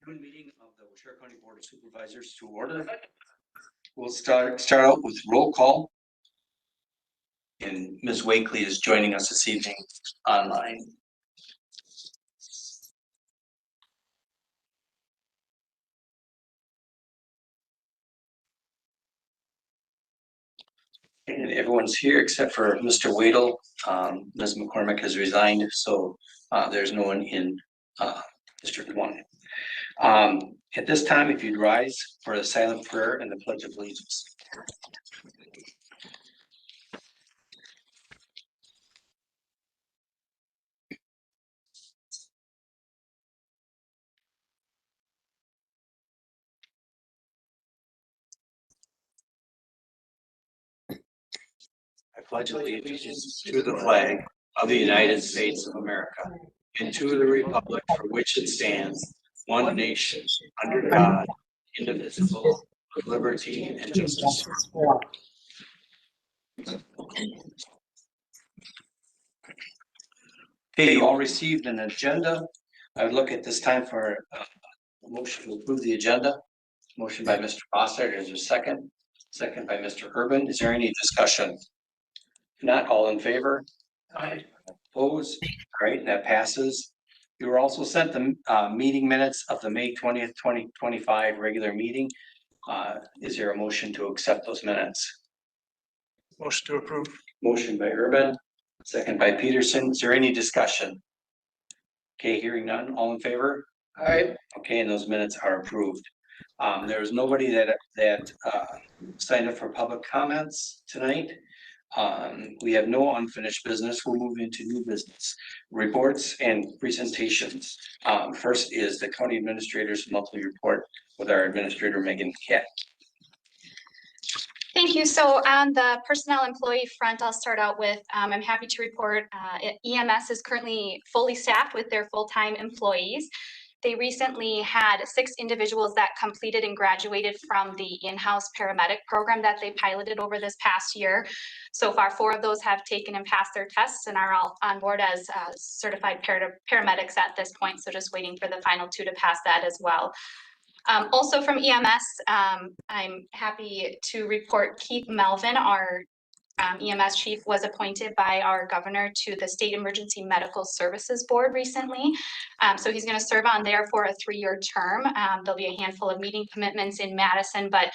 Meeting of the Waushara County Board of Supervisors to order. We'll start out with roll call. And Ms. Wakely is joining us this evening online. And everyone's here except for Mr. Wadle. Ms. McCormick has resigned, so there's no one in District 1. At this time, if you'd rise for the silent prayer and the Pledge of Allegiance. I pledge allegiance to the flag of the United States of America and to the republic for which it stands, one nation, under God, indivisible, with liberty and justice. Okay, you all received an agenda. I would look at this time for a motion to approve the agenda. Motion by Mr. Foster. Is there a second? Second by Mr. Urban. Is there any discussion? If not, all in favor? Aye. Opposed? All right, that passes. You were also sent the meeting minutes of the May 20th, 2025 regular meeting. Is there a motion to accept those minutes? Motion to approve. Motion by Urban, second by Peterson. Is there any discussion? Okay, hearing none. All in favor? Aye. Okay, and those minutes are approved. There's nobody that signed up for public comments tonight. We have no unfinished business. We'll move into new business reports and presentations. First is the county administrator's monthly report with our administrator, Megan Cat. Thank you. So on the personnel employee front, I'll start out with, I'm happy to report EMS is currently fully staffed with their full-time employees. They recently had 6 individuals that completed and graduated from the in-house paramedic program that they piloted over this past year. So far, 4 of those have taken and passed their tests and are all on board as certified paramedics at this point. So just waiting for the final 2 to pass that as well. Also from EMS, I'm happy to report Keith Melvin, our EMS chief, was appointed by our governor to the State Emergency Medical Services Board recently. So he's going to serve on there for a 3-year term. There'll be a handful of meeting commitments in Madison, but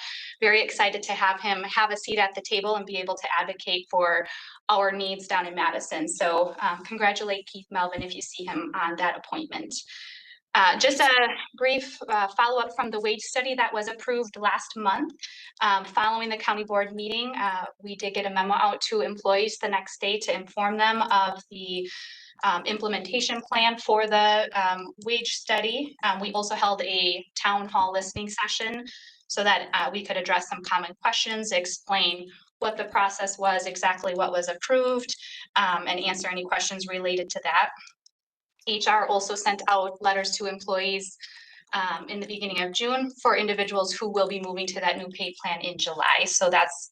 very excited to have him have a seat at the table and be able to advocate for our needs down in Madison. So congratulate Keith Melvin if you see him on that appointment. Just a brief follow-up from the wage study that was approved last month. Following the county board meeting, we did get a memo out to employees the next day to inform them of the implementation plan for the wage study. We also held a town hall listening session so that we could address some common questions, explain what the process was, exactly what was approved, and answer any questions related to that. HR also sent out letters to employees in the beginning of June for individuals who will be moving to that new pay plan in July. So that's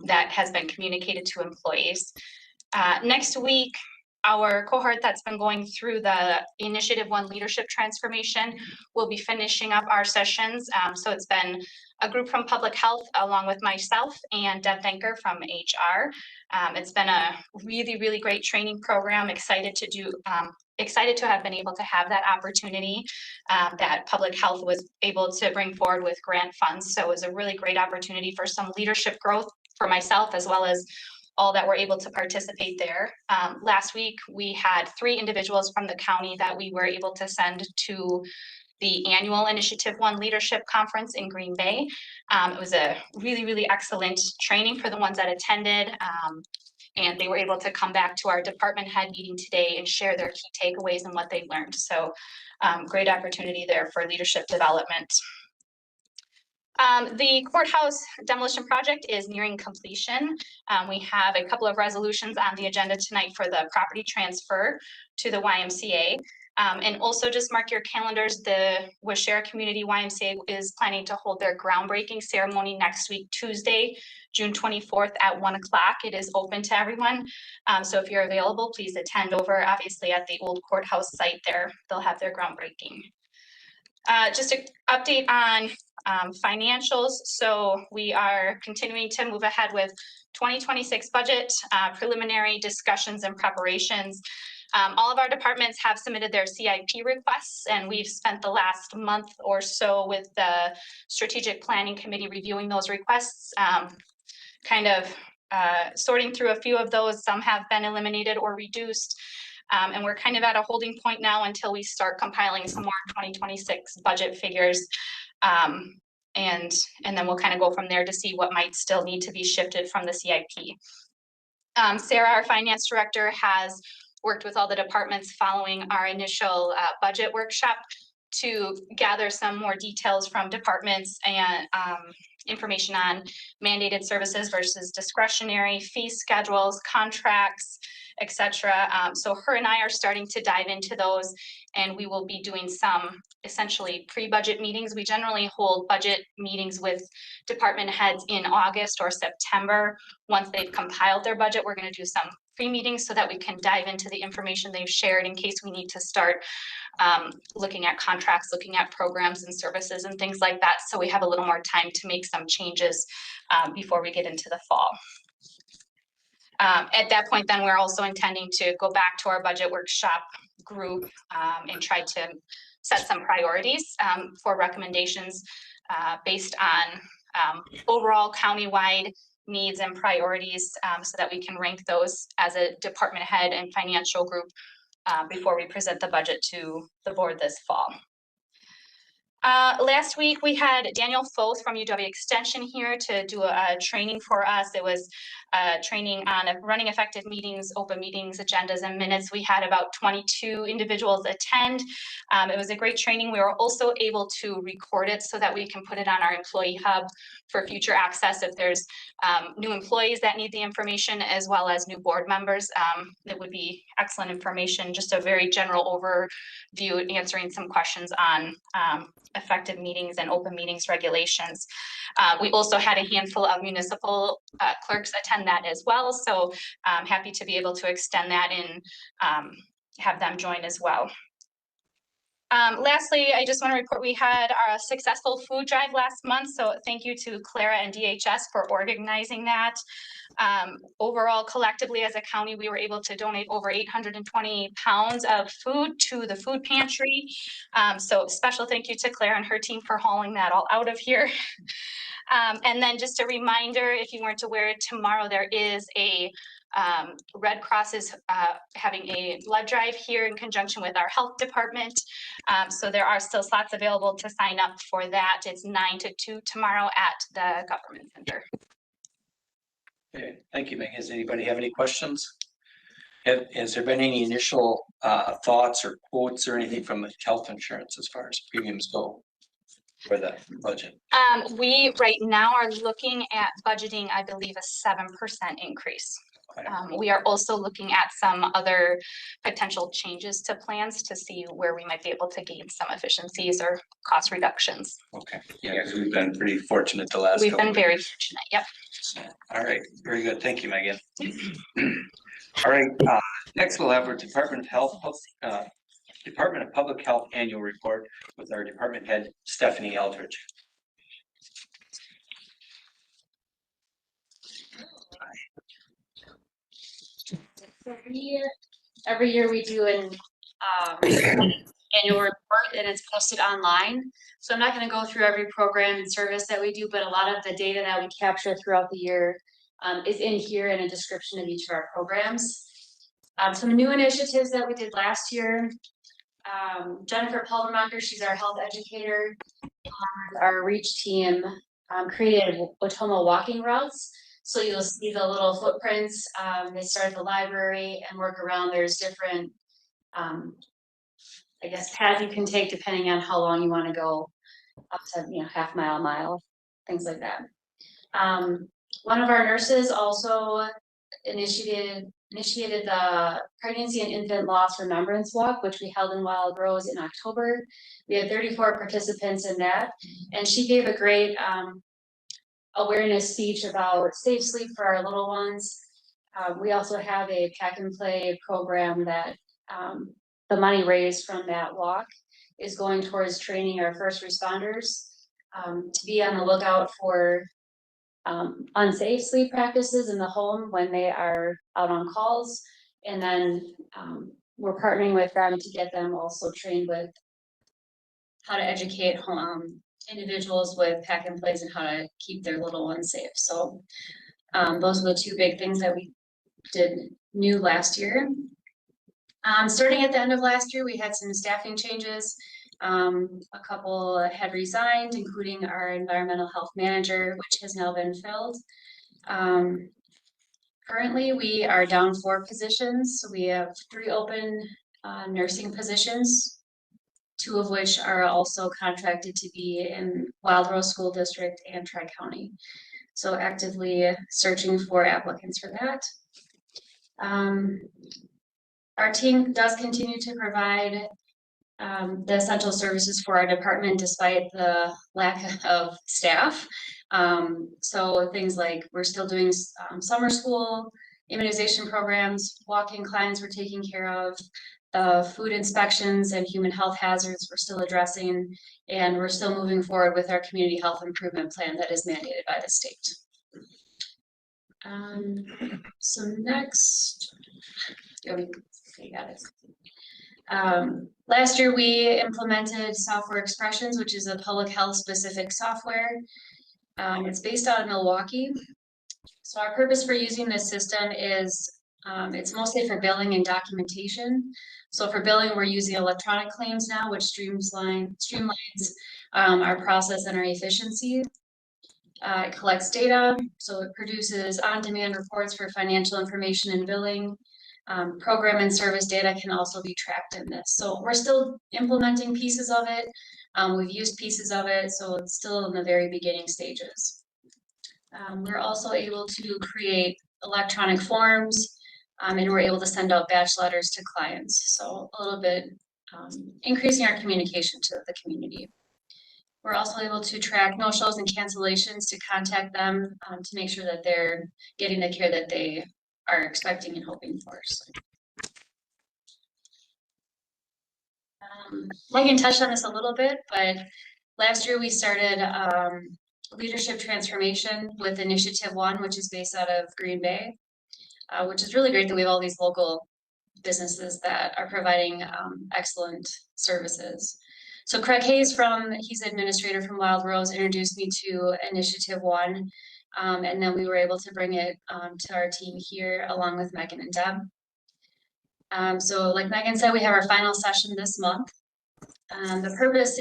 that has been communicated to employees. Next week, our cohort that's been going through the Initiative 1 leadership transformation will be finishing up our sessions. So it's been a group from public health along with myself and Deb Denker from HR. It's been a really, really great training program. Excited to have been able to have that opportunity that public health was able to bring forward with grant funds. So it was a really great opportunity for some leadership growth for myself, as well as all that were able to participate there. Last week, we had 3 individuals from the county that we were able to send to the annual Initiative 1 Leadership Conference in Green Bay. It was a really, really excellent training for the ones that attended. And they were able to come back to our department head meeting today and share their key takeaways and what they learned. So great opportunity there for leadership development. The courthouse demolition project is nearing completion. We have a couple of resolutions on the agenda tonight for the property transfer to the YMCA. And also just mark your calendars, the Waushara Community YMCA is planning to hold their groundbreaking ceremony next week, Tuesday, June 24th at 1 o'clock. It is open to everyone. So if you're available, please attend over, obviously at the old courthouse site there. They'll have their groundbreaking. Just an update on financials. So we are continuing to move ahead with 2026 budget, preliminary discussions and preparations. All of our departments have submitted their CIP requests, and we've spent the last month or so with the Strategic Planning Committee reviewing those requests, kind of sorting through a few of those. Some have been eliminated or reduced. And we're kind of at a holding point now until we start compiling some more 2026 budget figures. And then we'll kind of go from there to see what might still need to be shifted from the CIP. Sarah, our finance director, has worked with all the departments following our initial budget workshop to gather some more details from departments and information on mandated services versus discretionary, fee schedules, contracts, etc. So her and I are starting to dive into those, and we will be doing some essentially pre-budget meetings. We generally hold budget meetings with department heads in August or September. Once they've compiled their budget, we're going to do some pre-meetings so that we can dive into the information they've shared in case we need to start looking at contracts, looking at programs and services and things like that. So we have a little more time to make some changes before we get into the fall. At that point, then we're also intending to go back to our budget workshop group and try to set some priorities for recommendations based on overall countywide needs and priorities so that we can rank those as a department head and financial group before we present the budget to the board this fall. Last week, we had Daniel Foth from UW Extension here to do a training for us. It was training on running effective meetings, open meetings, agendas, and minutes. We had about 22 individuals attend. It was a great training. We were also able to record it so that we can put it on our employee hub for future access if there's new employees that need the information, as well as new board members. It would be excellent information, just a very general overview, answering some questions on effective meetings and open meetings regulations. We also had a handful of municipal clerks attend that as well. So I'm happy to be able to extend that and have them join as well. Lastly, I just want to report we had our successful food drive last month. So thank you to Clara and DHS for organizing that. Overall, collectively as a county, we were able to donate over 820 pounds of food to the food pantry. So special thank you to Clara and her team for hauling that all out of here. And then just a reminder, if you weren't aware, tomorrow there is a Red Cross is having a blood drive here in conjunction with our health department. So there are still slots available to sign up for that. It's 9 to 2 tomorrow at the government center. Okay, thank you, Megan. Does anybody have any questions? Has there been any initial thoughts or quotes or anything from the health insurance as far as premiums go for the budget? We right now are looking at budgeting, I believe, a 7% increase. We are also looking at some other potential changes to plans to see where we might be able to gain some efficiencies or cost reductions. Okay, yeah, because we've been pretty fortunate the last We've couple been very fortunate, yep. All right, very good. Thank you, Megan. All right, next we'll have our Department of Public Health Annual Report with our department head, Stephanie Eldridge. So every year we do an annual report, and it's posted online. So I'm not going to go through every program and service that we do, but a lot of the data that we capture throughout the year is in here in a description of each of our programs. Some new initiatives that we did last year. Jennifer Pulvermacher, she's our health educator. Our REACH team created Ottumwa walking routes. So you'll see the little footprints. They start at the library and work around. There's different, I guess, paths you can take depending on how long you want to go, up to half mile, things like that. One of our nurses also initiated the Pregnancy and Infant Loss Remembrance Walk, which we held in Wild Rose in October. We had 34 participants in that, and she gave a great awareness speech about safe sleep for our little ones. We also have a pack and play program that the money raised from that walk is going towards training our first responders to be on the lookout for unsafe sleep practices in the home when they are out on calls. And then we're partnering with them to get them also trained with how to educate individuals with pack and plays and how to keep their little ones safe. So those are the two big things that we did new last year. Starting at the end of last year, we had some staffing changes. A couple had resigned, including our environmental health manager, which has now been filled. Currently, we are down 4 positions. So we have 3 open nursing positions, 2 of which are also contracted to be in Wild Rose School District and Tri-County. So actively searching for applicants for that. Our team does continue to provide the essential services for our department despite the lack of staff. So things like we're still doing summer school, immunization programs, walk-in clients we're taking care of, food inspections and human health hazards we're still addressing, and we're still moving forward with our community health improvement plan that is mandated by the state. So next, okay, got it. Last year we implemented Software Expressions, which is a public health specific software. It's based out of Milwaukee. So our purpose for using this system is it's mostly for billing and documentation. So for billing, we're using electronic claims now, which streamlines our process and our efficiency. It collects data, so it produces on-demand reports for financial information and billing. Program and service data can also be tracked in this. So we're still implementing pieces of it. We've used pieces of it, so it's still in the very beginning stages. We're also able to create electronic forms, and we're able to send out batch letters to clients. So a little bit increasing our communication to the community. We're also able to track no-shows and cancellations to contact them to make sure that they're getting the care that they are expecting and hoping for. So. Megan touched on this a little bit, but last year we started leadership transformation with Initiative One, which is based out of Green Bay, which is really great that we have all these local businesses that are providing excellent services. So Craig Hayes he's administrator from Wild Rose, introduced me to Initiative One. And then we were able to bring it to our team here along with Megan and Deb. So like Megan said, we have our final session this month. The purpose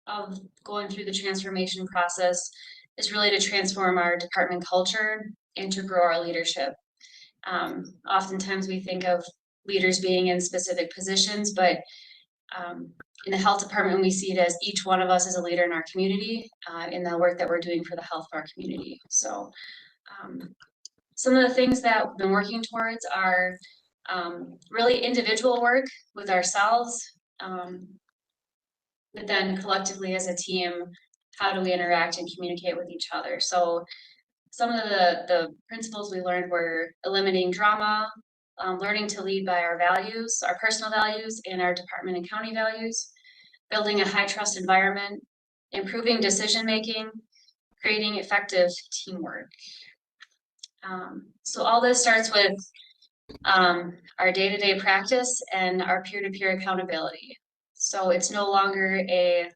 of going through the transformation process is really to transform our department culture and to grow our leadership. Oftentimes we think of leaders being in specific positions, but in the health department, we see it as each one of us is a leader in our community in the work that we're doing for the health of our community. So some of the things that we've been working towards are really individual work with ourselves, but then collectively as a team, how do we interact and communicate with each other? So some of the principles we learned were eliminating drama, learning to lead by our values, our personal values and our department and county values, building a high trust environment, improving decision-making, creating effective teamwork. So all this starts with our day-to-day practice and our peer-to-peer accountability. So it's no longer a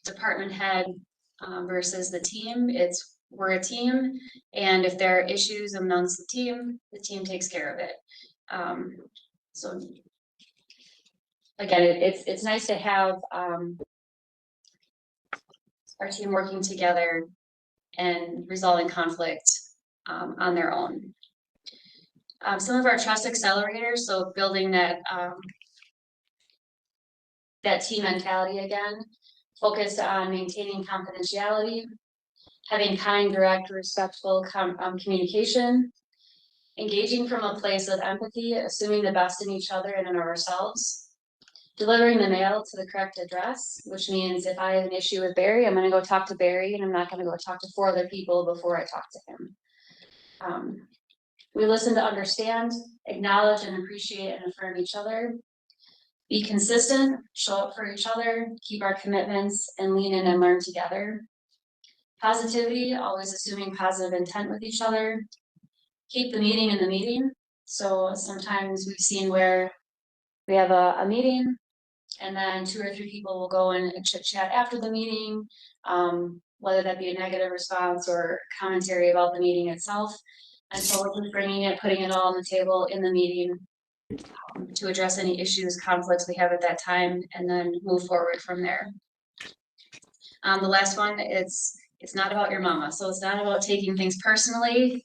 department head versus the team. We're a team, and if there are issues amongst the team takes care of it. So again, it's nice to have our team working together and resolving conflict on their own. Some of our trust accelerators, so building that team mentality again, focused on maintaining confidentiality, having kind, direct, respectful communication, engaging from a place of empathy, assuming the best in each other and in ourselves, delivering the mail to the correct address, which means if I have an issue with Barry, I'm going to go talk to Barry, and I'm not going to go talk to 4 other people before I talk to him. We listen to understand, acknowledge and appreciate and affirm each other. Be consistent, show up for each other, keep our commitments, and lean in and learn together. Positivity, always assuming positive intent with each other. Keep the meeting in the meeting. So sometimes we've seen where we have a meeting and then 2 or 3 people will go and chit chat after the meeting, whether that be a negative response or commentary about the meeting itself. And so we're just bringing it, putting it all on the table in the meeting to address any issues, conflicts we have at that time, and then move forward from there. The last one, it's not about your mama. So it's not about taking things personally.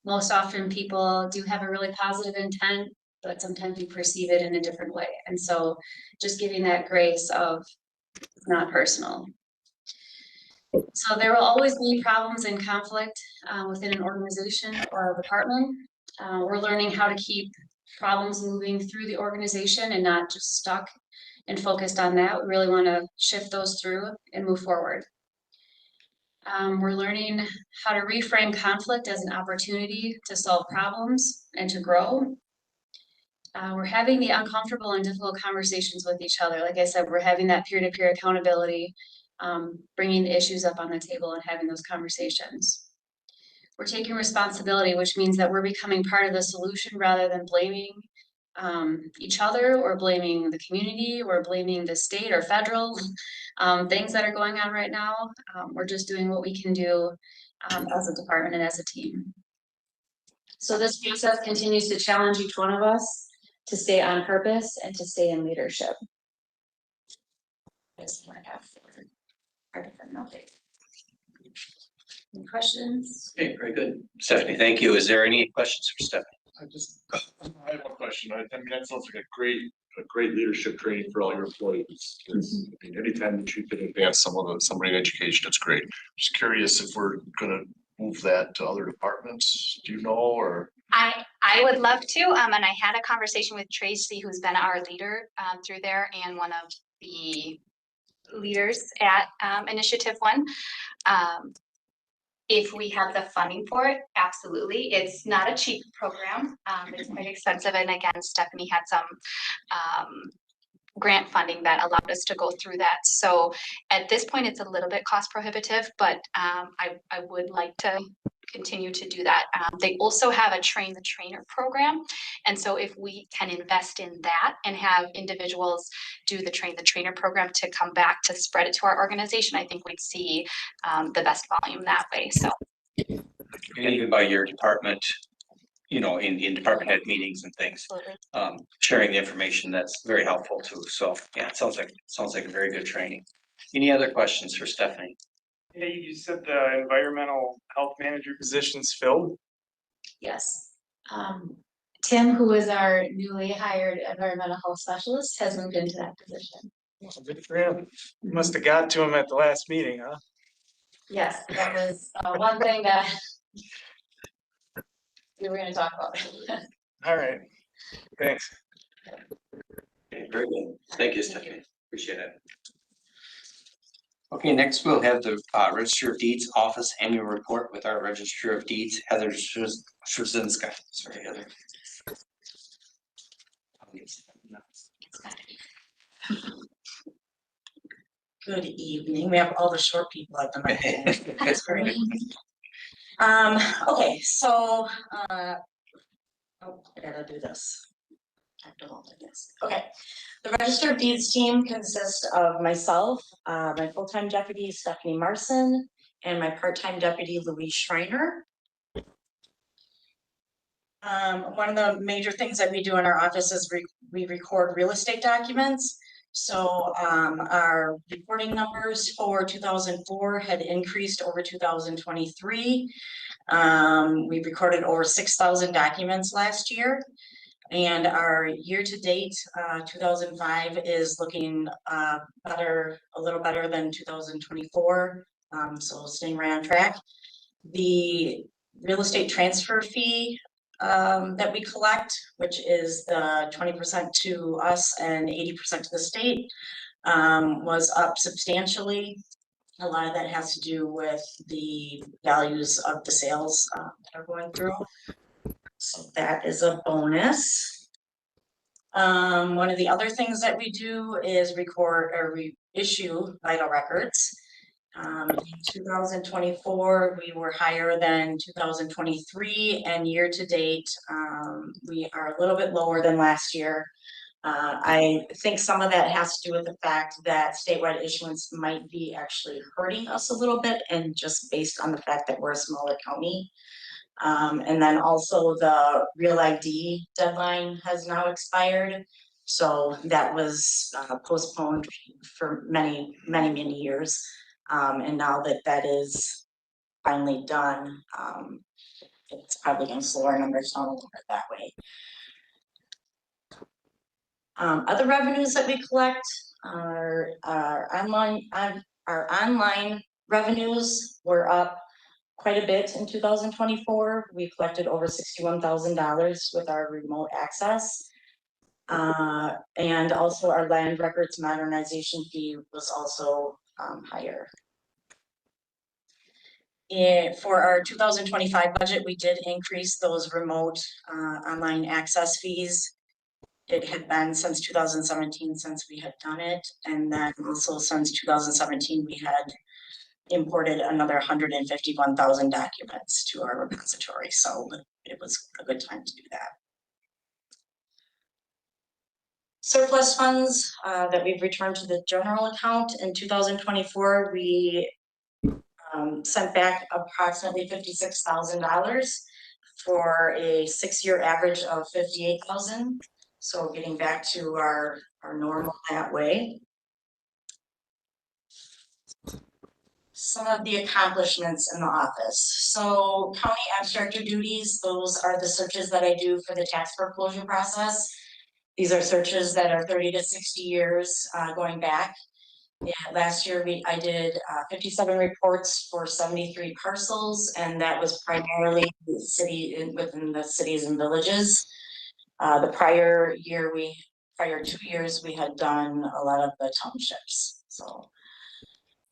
Most often people do have a really positive intent, but sometimes we perceive it in a different way. And so just giving that grace of not personal. So there will always be problems and conflict within an organization or a department. We're learning how to keep problems moving through the organization and not just stuck and focused on that. We really want to shift those through and move forward. We're learning how to reframe conflict as an opportunity to solve problems and to grow. We're having the uncomfortable and difficult conversations with each other. Like I said, we're having that peer-to-peer accountability, bringing the issues up on the table and having those conversations. We're taking responsibility, which means that we're becoming part of the solution rather than blaming each other or blaming the community or blaming the state or federal things that are going on right now. We're just doing what we can do as a department and as a team. So this process continues to challenge each one of us to stay on purpose and to stay in leadership. That's what I have for our different updates. Any questions? Okay, very good. Stephanie, thank you. Is there any questions for Stephanie? I have one question. I mean, that sounds like a great leadership training for all your employees. I mean, anytime that you can advance somebody in education, it's great. Just curious if we're gonna move that to other departments, do you know, or? I would love to, and I had a conversation with Tracy, who's been our leader through there and one of the leaders at Initiative One. If we have the funding for it, absolutely. It's not a cheap program. It's quite expensive. And again, Stephanie had some grant funding that allowed us to go through that. So at this point, it's a little bit cost prohibitive, but I would like to continue to do that. They also have a train the trainer program. And so if we can invest in that and have individuals do the train the trainer program to come back to spread it to our organization, I think we'd see the best volume that way. So And even by your department, you know, in department head meetings and things, sharing the information, that's very helpful too. So yeah, it sounds like a very good training. Any other questions for Stephanie? Hey, you said the environmental health manager position's filled? Yes. Tim, who is our newly hired environmental health specialist, has moved into that position. Well, good for him. You must have got to him at the last meeting, huh? Yes, that was one thing that we were gonna talk about. All right, thanks. Okay, very good. Thank you, Stephanie. Appreciate it. Okay, next we'll have the Register of Deeds Office Annual Report with our Register of Deeds, Heather Strzynska. Sorry, Heather. Good evening. We have all the short people at the moment. That's great. Okay, so oh, I gotta do this. I have to hold it, yes. Okay. The Register of Deeds team consists of myself, my full-time deputy Stephanie Marson, and my part-time deputy Louise Schreiner. One of the major things that we do in our office is we record real estate documents. So our reporting numbers for 2004 had increased over 2023. We recorded over 6,000 documents last year. And our year-to-date 2005 is looking better, a little better than 2024. So staying right on track. The real estate transfer fee that we collect, which is the 20% to us and 80% to the state, was up substantially. A lot of that has to do with the values of the sales that are going through. So that is a bonus. One of the other things that we do is record or reissue vital records. In 2024, we were higher than 2023, and year to date, we are a little bit lower than last year. I think some of that has to do with the fact that statewide issuance might be actually hurting us a little bit, and just based on the fact that we're a smaller county. And then also the Real ID deadline has now expired. So that was postponed for many years. And now that that is finally done, it's probably gonna slow our numbers down a little bit that way. Other revenues that we collect are our online revenues were up quite a bit in 2024. We collected over $61,000 with our remote access. And also our land records modernization fee was also higher. For our 2025 budget, we did increase those remote online access fees. It had been since 2017 since we had done it, and then also since 2017 we had imported another 151,000 documents to our repository, so it was a good time to do that. Surplus funds that we've returned to the general account in 2024, we sent back approximately $56,000 for a 6-year average of $58,000. So getting back to our normal that way. Some of the accomplishments in the office. So county abstractor duties, those are the searches that I do for the tax foreclosure process. These are searches that are 30 to 60 years going back. Yeah, last year I did 57 reports for 73 parcels, and that was primarily the city within the cities and villages. The prior 2 years, we had done a lot of the townships. So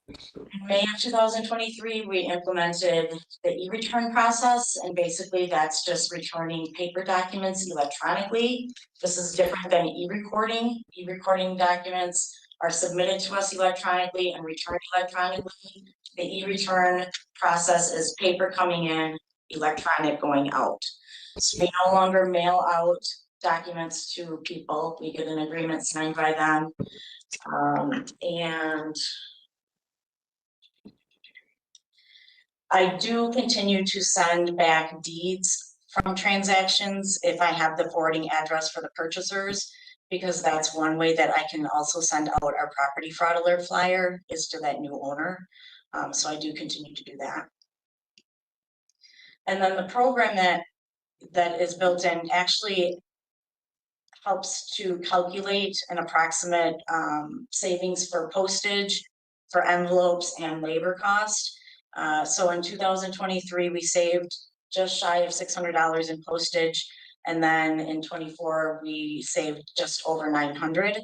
in May of 2023, we implemented the e-return process, and basically that's just returning paper documents electronically. This is different than e-recording. E-recording documents are submitted to us electronically and returned electronically. The e-return process is paper coming in, electronic going out. So we no longer mail out documents to people. We get an agreement signed by them. And I do continue to send back deeds from transactions if I have the forwarding address for the purchasers, because that's one way that I can also send out our property fraud alert flyer is to that new owner. So I do continue to do that. And then the program that is built in actually helps to calculate an approximate savings for postage, for envelopes, and labor cost. So in 2023, we saved just shy of $600 in postage. And then in 24, we saved just over $900.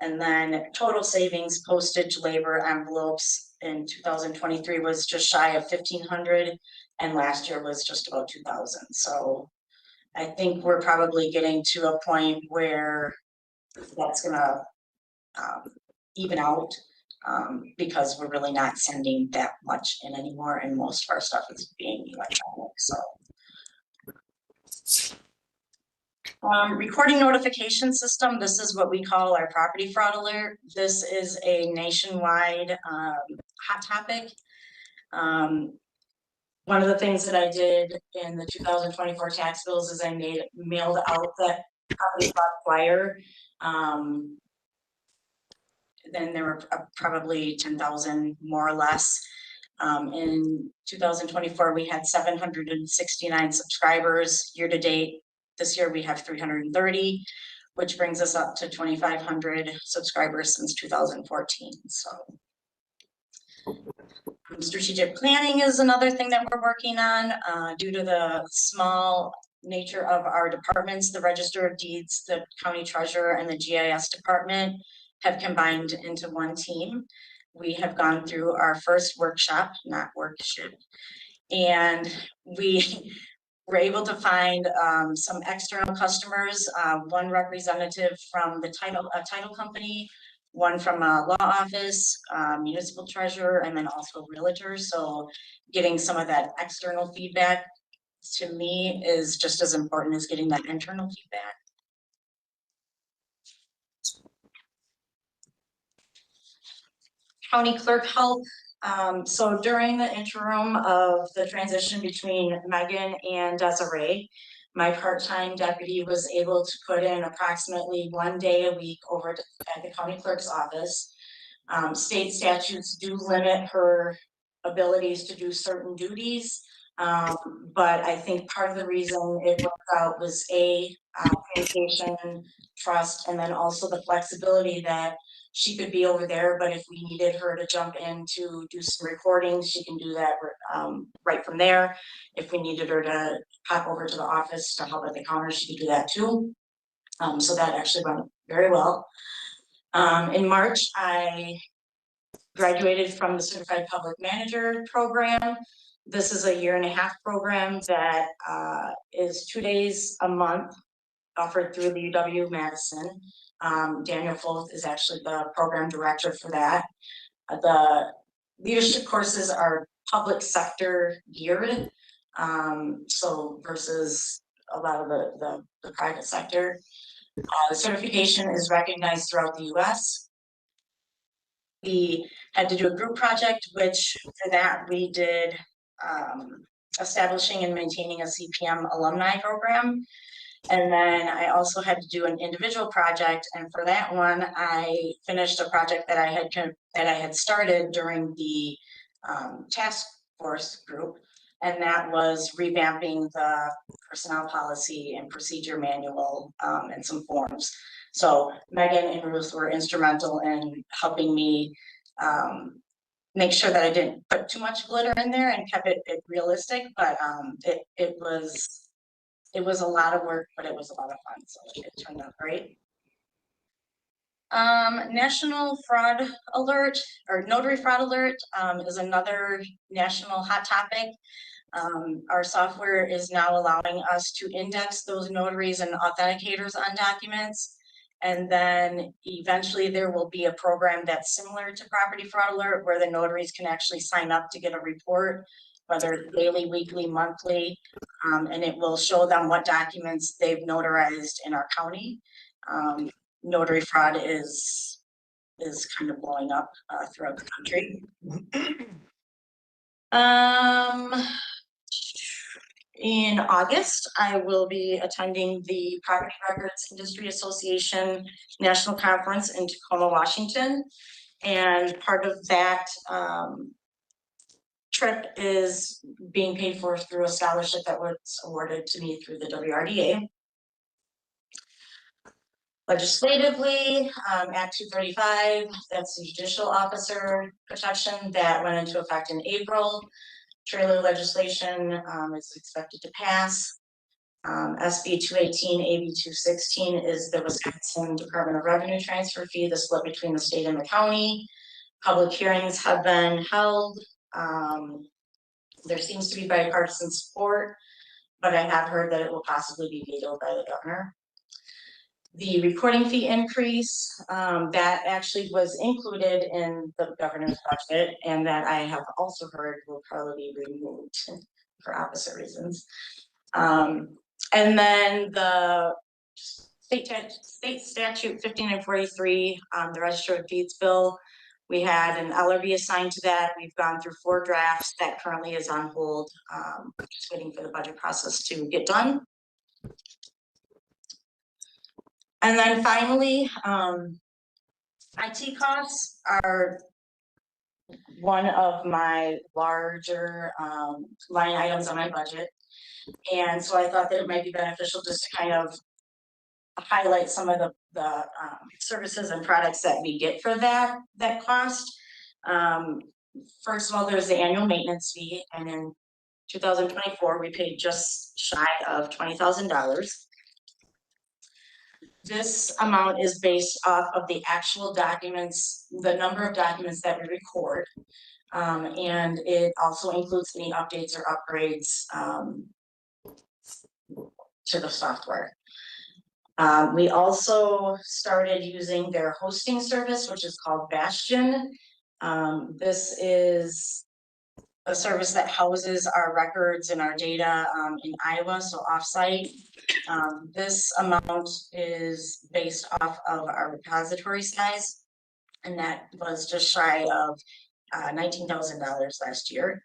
And then total savings, postage, labor, envelopes in 2023 was just shy of $1,500. And last year was just about $2,000. So I think we're probably getting to a point where that's gonna even out. Because we're really not sending that much in anymore, and most of our stuff is being electronic, so. Recording notification system, this is what we call our property fraud alert. This is a nationwide hot topic. One of the things that I did in the 2024 tax bills is I mailed out that property fraud flyer. Then there were probably 10,000 more or less. In 2024, we had 769 subscribers year to date. This year we have 330, which brings us up to 2,500 subscribers since 2014. So strategic planning is another thing that we're working on. Due to the small nature of our departments, the Register of Deeds, the County Treasurer, and the GIS department have combined into one team. We have gone through our first workshop, not workshop, and we we're able to find some external customers, one representative from the title company, one from a law office, municipal treasurer, and then also realtor. So getting some of that external feedback to me is just as important as getting that internal feedback. County clerk help. So during the interim of the transition between Megan and Desiree, my part-time deputy was able to put in approximately 1 day a week over at the county clerk's office. State statutes do limit her abilities to do certain duties. But I think part of the reason it worked out was communication, trust, and then also the flexibility that she could be over there, but if we needed her to jump in to do some recordings, she can do that right from there. If we needed her to pop over to the office to help at the counter, she could do that too. So that actually went very well. In March, I graduated from the Certified Public Manager program. This is a 1.5-year program that is 2 days a month offered through the UW-Madison. Daniel Foth is actually the program director for that. The leadership courses are public sector geared, so versus a lot of the private sector. The certification is recognized throughout the US. We had to do a group project, which for that we did establishing and maintaining a CPM alumni program. And then I also had to do an individual project, and for that one, I finished a project that I had started during the task force group, and that was revamping the personnel policy and procedure manual and some forms. So Megan and Ruth were instrumental in helping me make sure that I didn't put too much glitter in there and kept it realistic, but it was a lot of work, but it was a lot of fun, so it turned out great. National Fraud Alert or Notary Fraud Alert is another national hot topic. Our software is now allowing us to index those notaries and authenticators on documents. And then eventually there will be a program that's similar to Property Fraud Alert where the notaries can actually sign up to get a report, whether daily, weekly, monthly, and it will show them what documents they've notarized in our county. Notary fraud is kind of blowing up throughout the country. In August, I will be attending the Property Records Industry Association National Conference in Tacoma, Washington. And part of that trip is being paid for through a scholarship that was awarded to me through the WRDA. Legislatively, Act 235, that's the judicial officer protection that went into effect in April. Trailer legislation is expected to pass. SB 218, AB 216 is the Wisconsin Department of Revenue transfer fee, the split between the state and the county. Public hearings have been held. There seems to be bipartisan support, but I have heard that it will possibly be vetoed by the governor. The recording fee increase, that actually was included in the governor's budget, and that I have also heard will probably be removed for opposite reasons. And then the state statute 5943, the Register of Deeds bill, we had an LRB assigned to that. We've gone through 4 drafts. That currently is on hold. Just waiting for the budget process to get done. And then finally, IT costs are one of my larger line items on my budget. And so I thought that it might be beneficial just to kind of highlight some of the services and products that we get for that cost. First of all, there's the annual maintenance fee, and in 2024 we paid just shy of $20,000. This amount is based off of the actual documents, the number of documents that we record, and it also includes any updates or upgrades to the software. We also started using their hosting service, which is called Bastion. This is a service that houses our records and our data in Iowa, so offsite. This amount is based off of our repository size, and that was just shy of $19,000 last year.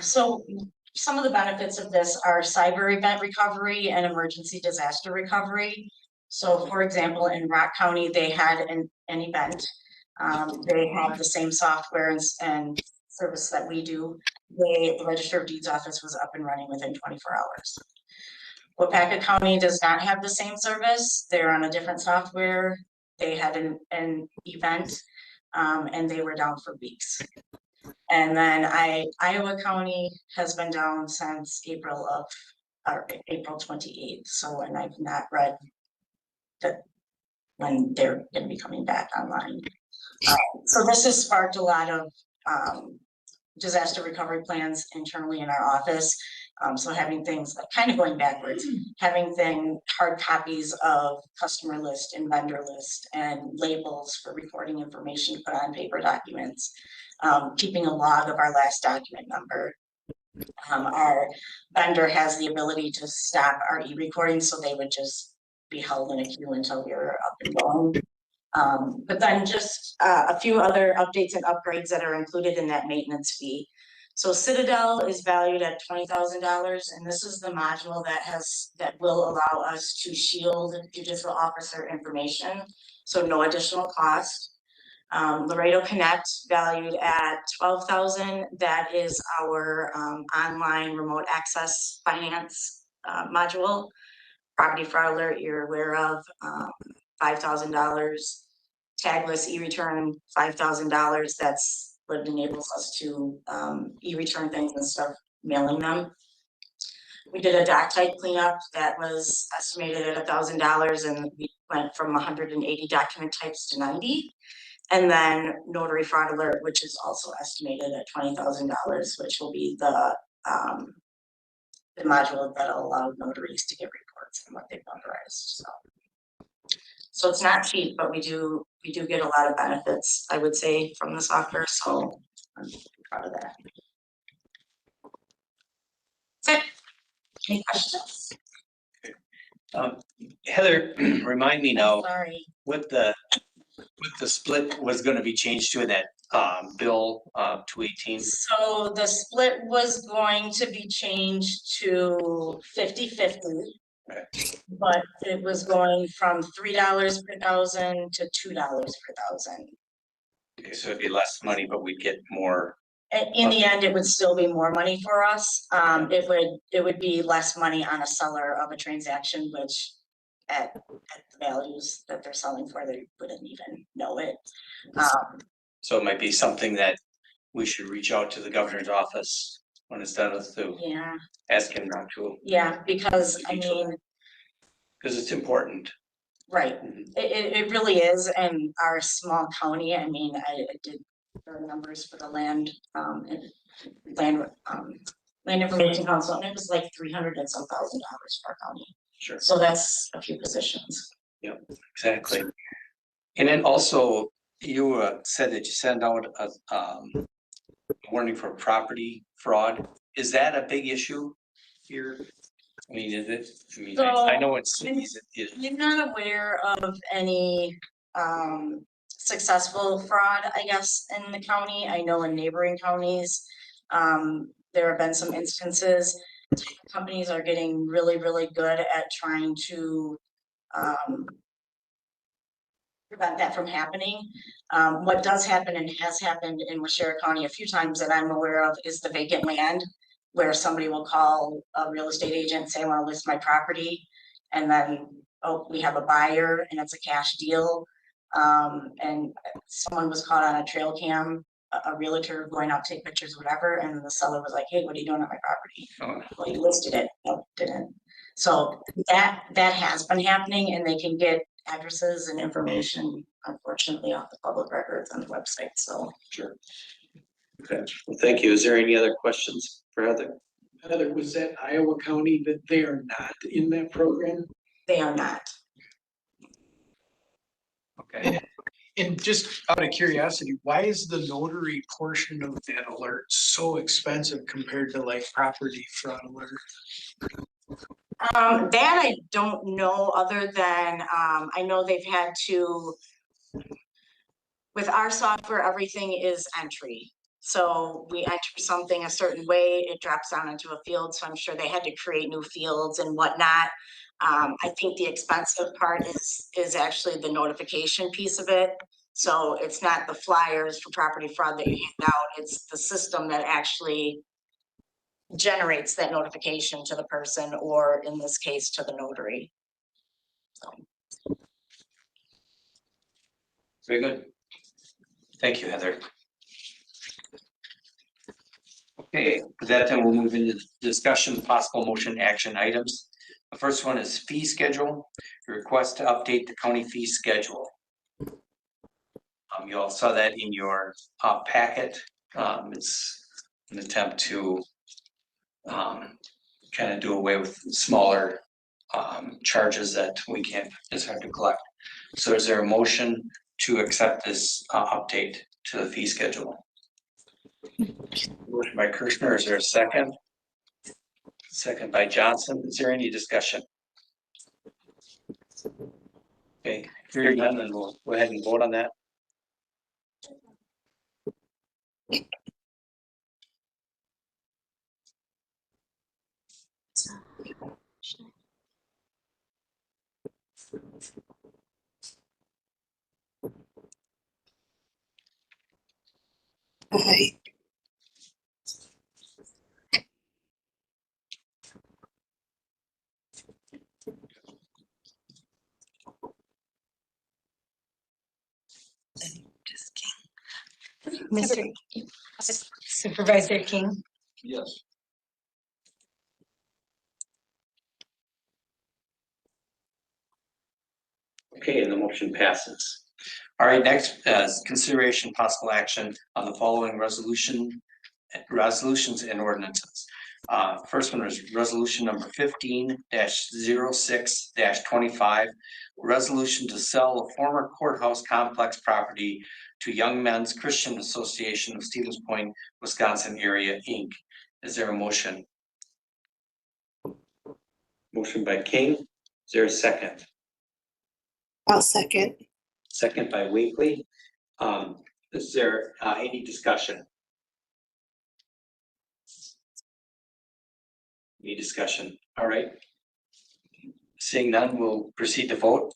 So some of the benefits of this are cyber event recovery and emergency disaster recovery. So for example, in Rock County, they had an event. They have the same software and service that we do. The Register of Deeds office was up and running within 24 hours. Wapaka County does not have the same service. They're on a different software. They had an event and they were down for weeks. And then Iowa County has been down since April 28th. So, and I've not read that when they're going to be coming back online. So this has sparked a lot of disaster recovery plans internally in our office. So having things like kind of going backwards, having hard copies of customer list and vendor list and labels for recording information put on paper documents, keeping a log of our last document number. Our vendor has the ability to stop our e-recordings, so they would just be held in a queue until we were up and going. But then just a few other updates and upgrades that are included in that maintenance fee. So Citadel is valued at $20,000, and this is the module that will allow us to shield judicial officer information, so no additional cost. Laredo Connect valued at $12,000. That is our online remote access finance module. Property fraud alert you're aware of, $5,000. Tagless e-return, $5,000. That's what enables us to e-return things instead of mailing them. We did a doc type cleanup that was estimated at $1,000, and we went from 180 document types to 90. And then notary fraud alert, which is also estimated at $20,000, which will be the module that'll allow notaries to get reports on what they've notarized. So it's not cheap, but we do get a lot of benefits, I would say, from the software. So I'm proud of that. That's it. Any questions? Heather, remind me now, Sorry. what the split was gonna be changed to in that bill 218? So the split was going to be changed to 50-50. But it was going from $3 per thousand to $2 per thousand. Okay, so it'd be less money, but we'd get more. In the end, it would still be more money for us. It would be less money on a seller of a transaction, which at the values that they're selling for, they wouldn't even know it. So it might be something that we should reach out to the governor's office when it's done with to Yeah, ask him not to, yeah, because I mean, because it's important. right, it really is, and our small county, I mean, I did the numbers for the land information council, and it was like $300,000 and some thousand for our county. Sure. So that's a few positions. Yep, exactly. And then also, you said that you sent out a warning for property fraud. Is that a big issue here? I mean, is it? I mean, I know it's cities, it is. I'm not aware of any successful fraud, I guess, in the county. I know in neighboring counties, there have been some instances. Companies are getting really, really good at trying to prevent that from happening. What does happen and has happened in Washera County a few times that I'm aware of is the vacant land, where somebody will call a real estate agent and say, I want to list my property. And then, oh, we have a buyer and it's a cash deal. And someone was caught on a trail cam, a realtor going out to take pictures, whatever. And the seller was like, hey, what are you doing on my property? Oh. Well, you listed it. No, didn't. So that has been happening, and they can get addresses and information, unfortunately, off the public records on the website. So Sure. Okay, well, thank you. Is there any other questions for Heather? Heather, was that Iowa County that they are not in that program? They are not. Okay, And just out of curiosity, why is the notary portion of that alert so expensive compared to like property fraud alert? That I don't know, other than, I know they've had to. With our software, everything is entry. So we enter something a certain way, it drops down into a field, so I'm sure they had to create new fields and whatnot. I think the expensive part is actually the notification piece of it. So it's not the flyers for property fraud that you hand out, it's the system that actually generates that notification to the person, or in this case, to the notary. So. very good. Thank you, Heather. Okay, with that, then we'll move into discussion of possible motion action items. The first one is fee schedule, request to update the county fee schedule. You all saw that in your packet. It's an attempt to kind of do away with smaller charges that we can't, it's hard to collect. So is there a motion to accept this update to the fee schedule? Motion by Kirschner, is there a second? Second by Johnson, is there any discussion? Okay, hearing none, then we'll go ahead and vote on that. Mr. Supervisor King? Yes. Okay, and the motion passes. All right, next, consideration possible action on the following resolutions and ordinances. First one is resolution number 15-06-25. Resolution to sell a former courthouse complex property to Young Men's Christian Association of Stevens Point, Wisconsin area, Inc. Is there a motion? Motion by King. Is there a second? I'll second. Second by Wakely. Is there any discussion? Any discussion? All right. Seeing none, we'll proceed to vote.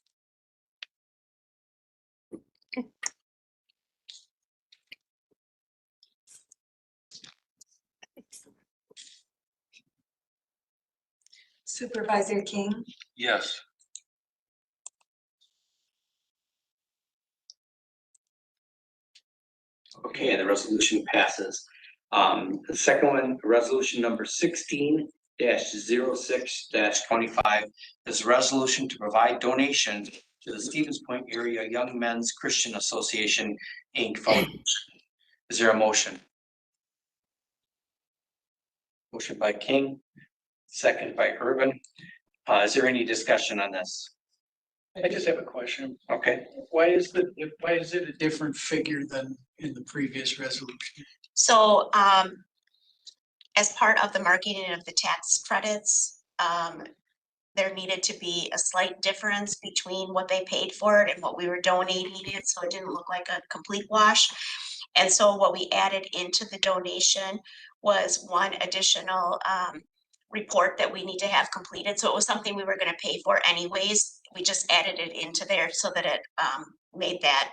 Supervisor King? Yes. Okay, and the resolution passes. The second one, resolution number 16-06-25 is a resolution to provide donations to the Stevens Point Area Young Men's Christian Association, Inc. Foundation. Is there a motion? Motion by King, second by Urban. Is there any discussion on this? I just have a question. Okay, Why is it a different figure than in the previous resolution? So, as part of the marketing of the tax credits, there needed to be a slight difference between what they paid for it and what we were donating it, so it didn't look like a complete wash. And so what we added into the donation was one additional, report that we need to have completed. So it was something we were gonna pay for anyways. We just added it into there so that it, made that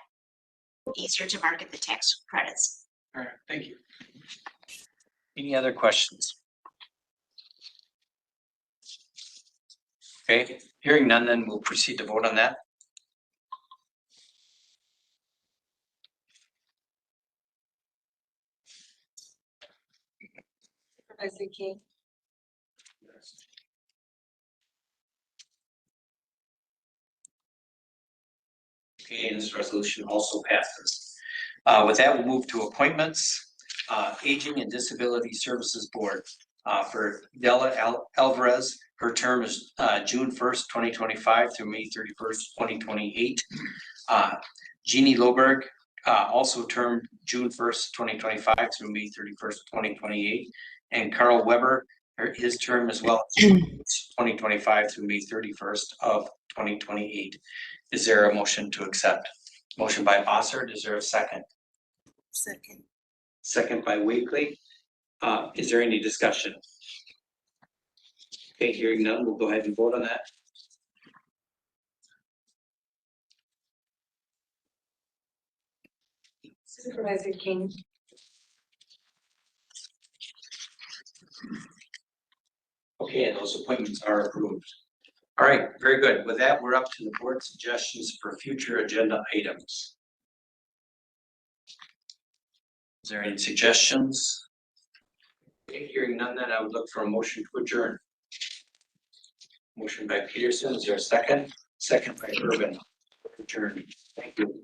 easier to market the tax credits. All right, thank you. any other questions? Okay, hearing none, then we'll proceed to vote on that. Supervisor King? Okay, and this resolution also passes. With that, we'll move to appointments. Aging and Disability Services Board. for Della Alvarez. Her term is June 1st, 2025 through May 31st, 2028. Jeannie Loberg, also term June 1st, 2025 through May 31st, 2028. And Carl Weber, his term as well, 2025 through May 31st of 2028. Is there a motion to accept? Motion by Bossert, is there a second? Second. Second by Wakely. Is there any discussion? Okay, hearing none, we'll go ahead and vote on that. Supervisor King, Okay, and those appointments are approved. All right, very good. With that, we're up to the board suggestions for future agenda items. Is there any suggestions? Okay, hearing none, then I would look for a motion to adjourn. Motion by Peterson, is there a second? Second by Urban. Adjourn. Thank you.